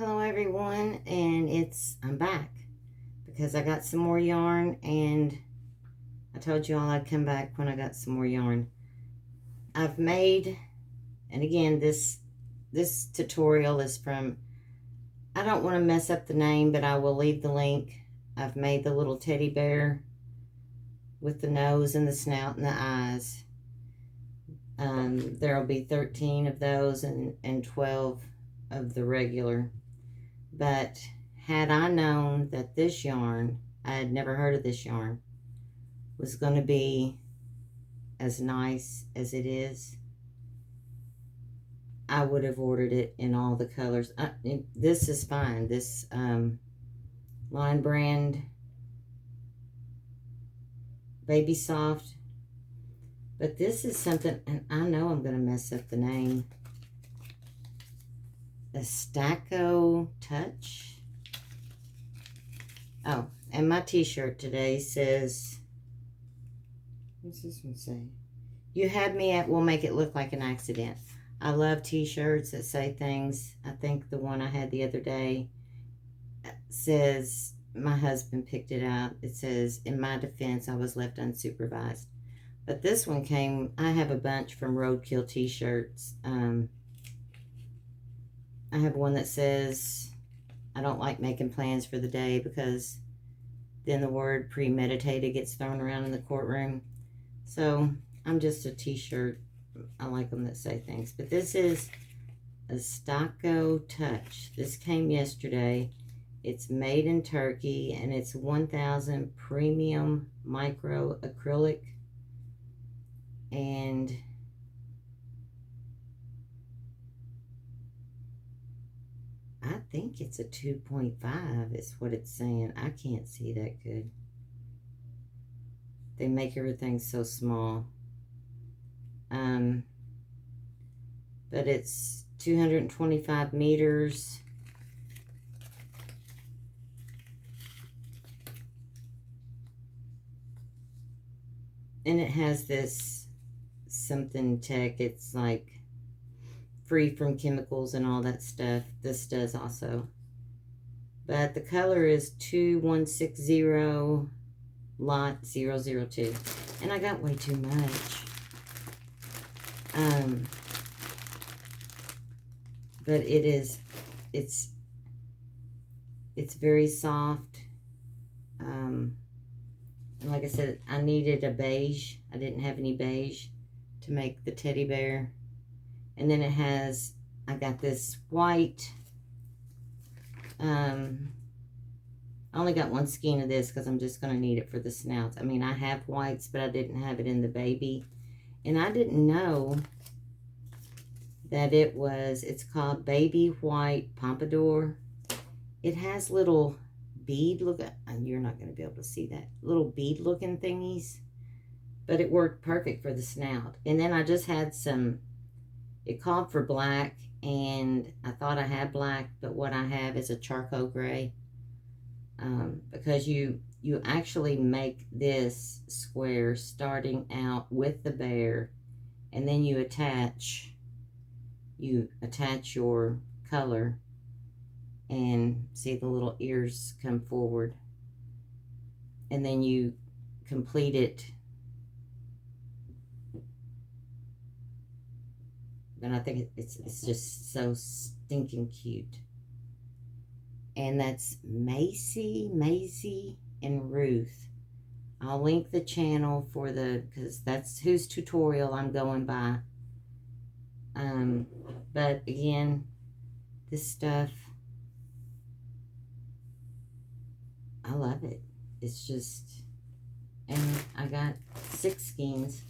Hello everyone, and I'm back because I got some more yarn, and I told you all I'd come back when I got some more yarn. I've made, and again, this tutorial is from, I don't want to mess up the name, but I will leave the link. I've made the little teddy bear with the nose and the snout and the eyes. There'll be 13 of those and 12 of the regular. But had I known that this yarn, I had never heard of this yarn, was going to be as nice as it is, I would have ordered it in all the colors. This is fine. This Line Brand Baby Soft. But this is something, and I know I'm going to mess up the name. Estako Touch. Oh, and my t-shirt today says, what's this one say? You had me at, we'll make it look like an accident. I love t-shirts that say things. I think the one I had the other day says, my husband picked it out. It says, in my defense, I was left unsupervised. But this one came, I have a bunch from Roadkill t-shirts. I have one that says, I don't like making plans for the day because then the word premeditated gets thrown around in the courtroom. So I'm just a t-shirt. I like them that say things. But this is Estako Touch. This came yesterday. It's made in Turkey, and it's 1000 premium micro acrylic. And I think it's a 2.5 is what it's saying. I can't see that good. They make everything so small. But it's 225 meters. And it has this something tech. It's like free from chemicals and all that stuff. This does also. But the color is 2160 lot 002. And I got way too much. But it's very soft. And like I said, I needed a beige. I didn't have any beige to make the teddy bear. And then it has, I got this white. I only got one skein of this because I'm just going to need it for the snouts. I mean, I have whites, but I didn't have it in the baby. And I didn't know that it's called Baby White Pompadour. It has little bead look, you're not going to be able to see that, little bead looking thingies. But it worked perfect for the snout. And then I just had some, it called for black, and I thought I had black, but what I have is a charcoal gray. Because you actually make this square starting out with the bear, and then you attach your color, and see the little ears come forward, and then you complete it. And I think it's just so stinking cute. And that's Macy, and Ruth. I'll link the channel for because that's whose tutorial I'm going by. But again, this stuff, I love it. It's just, and I got 6 skeins.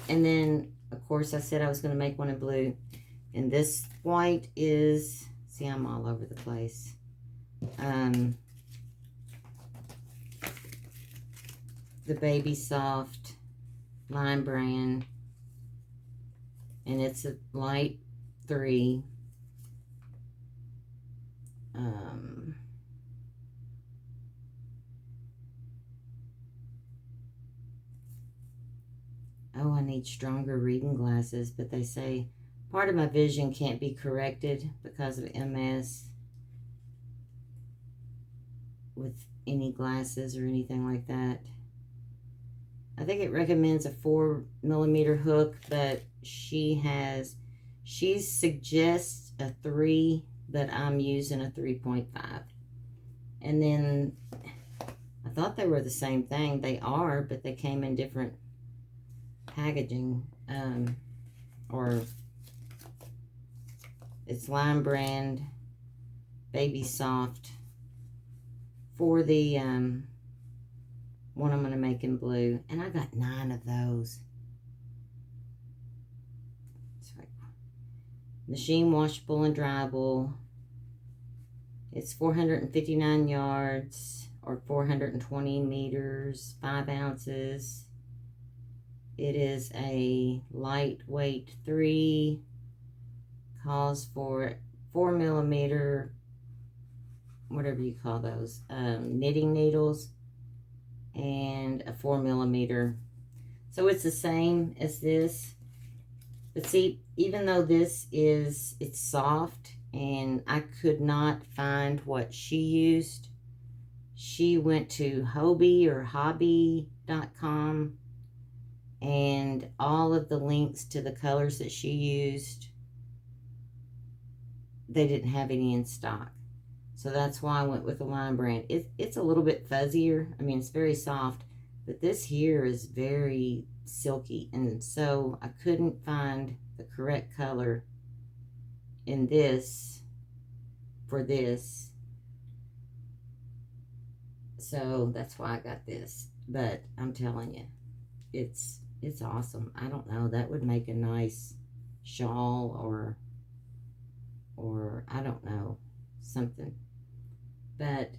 And then, of course, I said I was going to make one in blue. And this white is, see, I'm all over the place. The Baby Soft Line Brand. And it's a light 3. Oh, I need stronger reading glasses, but they say part of my vision can't be corrected because of MS with any glasses or anything like that. I think it recommends a 4mm hook, but she suggests a 3, but I'm using a 3.5. And then I thought they were the same thing. They are, but they came in different packaging. Or it's Lime Brand Baby Soft for the one I'm going to make in blue. And I got 9 of those. Machine washable and dryable. It's 459 yards or 420 meters, 5 ounces. It is a lightweight 3, calls for 4mm, whatever you call those, knitting needles, and a 4mm. So it's the same as this. But see, even though this is, it's soft, and I could not find what she used. She went to Hobby or hobby.com, and all of the links to the colors that she used, they didn't have any in stock. So that's why I went with the Lime Brand. It's a little bit fuzzier. I mean, it's very soft, but this here is very silky, and so I couldn't find the correct color in this for this, so that's why I got this. But I'm telling you, it's awesome. I don't know, that would make a nice shawl or I don't know, something. But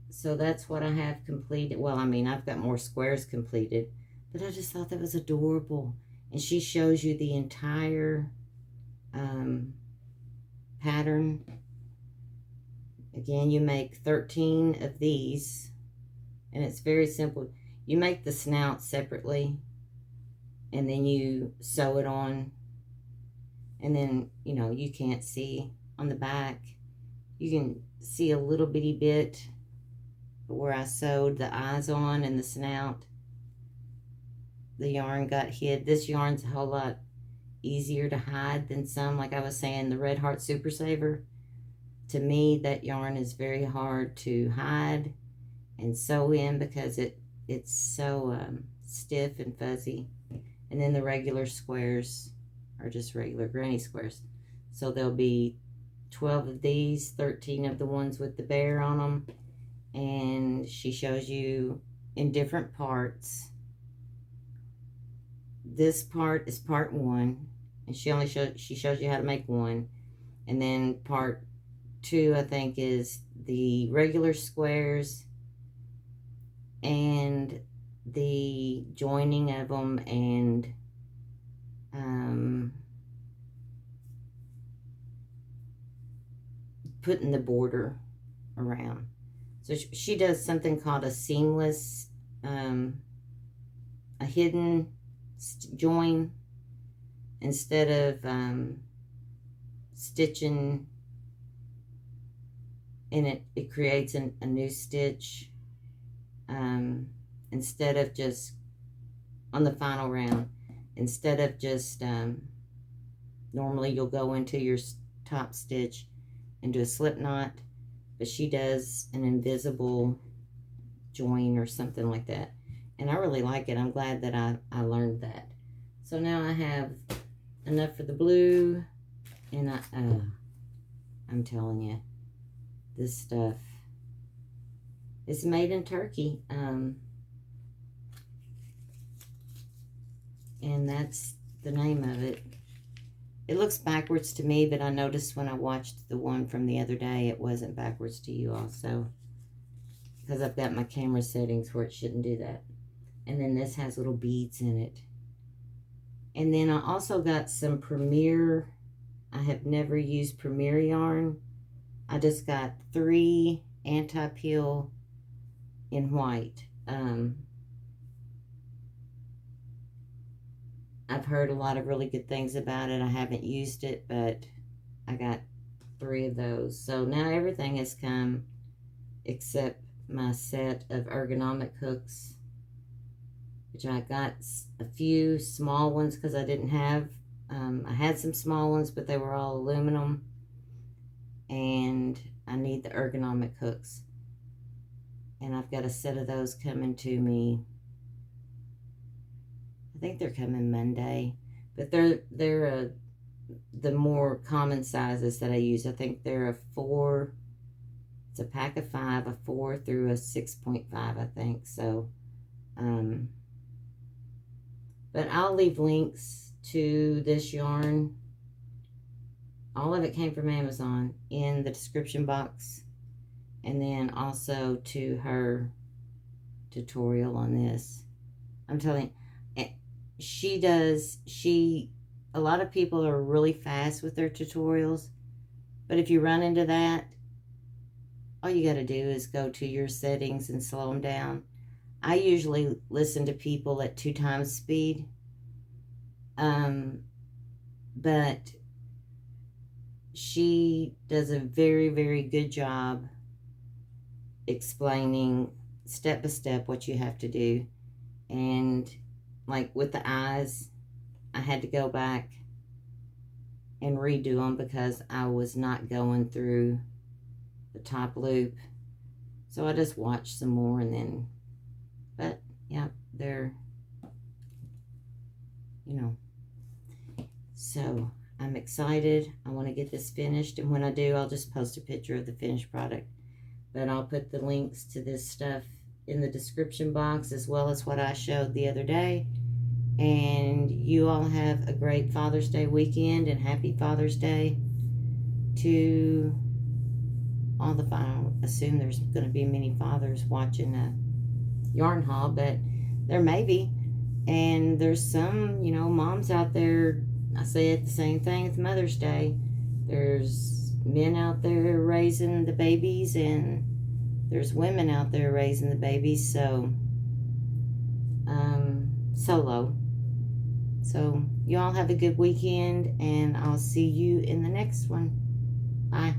so that's what I have completed. Well, I mean, I've got more squares completed, but I just thought that was adorable. And she shows you the entire pattern. Again, you make 13 of these, and it's very simple. You make the snout separately, and then you sew it on, and then, you know, you can't see on the back. You can see a little bitty bit where I sewed the eyes on and the snout. The yarn got hid. This yarn's a whole lot easier to hide than some, like I was saying, the Red Heart Super Saver. To me, that yarn is very hard to hide and sew in because it's so stiff and fuzzy. And then the regular squares are just regular granny squares. So there'll be 12 of these, 13 of the ones with the bear on them. And she shows you in different parts. This part is part 1, and she shows you how to make 1. And then part 2, I think, is the regular squares and the joining of them and putting the border around. So she does something called a seamless, a hidden join. Instead of stitching in it, it creates a new stitch. Instead of just, on the final round, instead of just, normally you'll go into your top stitch and do a slip knot, but she does an invisible join or something like that. And I really like it. I'm glad that I learned that. So now I have enough for the blue, and I'm telling you, this stuff is made in Turkey, and that's the name of it. It looks backwards to me, but I noticed when I watched the one from the other day, it wasn't backwards to you also, because I've got my camera settings where it shouldn't do that. And then this has little beads in it. And then I also got some Premier. I have never used Premier yarn. I just got 3 anti-peel in white. I've heard a lot of really good things about it. I haven't used it, but I got 3 of those. So now everything has come except my set of ergonomic hooks, which I got a few small ones because I didn't have, I had some small ones, but they were all aluminum, and I need the ergonomic hooks. And I've got a set of those coming to me. I think they're coming Monday, but they're the more common sizes that I use. I think they're a 4, it's a pack of 5, a 4 through a 6.5, I think. So, but I'll leave links to this yarn. All of it came from Amazon in the description box, and then also to her tutorial on this. I'm telling you, a lot of people are really fast with their tutorials, but if you run into that, all you got to do is go to your settings and slow them down. I usually listen to people at 2 times speed, but she does a very, very good job explaining step by step what you have to do. And like with the eyes, I had to go back and redo them because I was not going through the top loop. So I just watched some more, and then, but yeah, they're, you know, so I'm excited. I want to get this finished, and when I do, I'll just post a picture of the finished product. But I'll put the links to this stuff in the description box, as well as what I showed the other day. And you all have a great Father's Day weekend, and happy Father's Day to all the fathers. I assume there's going to be many fathers watching a yarn haul, but there may be. And there's some, you know, moms out there. I say it the same thing as Mother's Day. There's men out there raising the babies, and there's women out there raising the babies. So, solo. So, you all have a good weekend, and I'll see you in the next one. Bye.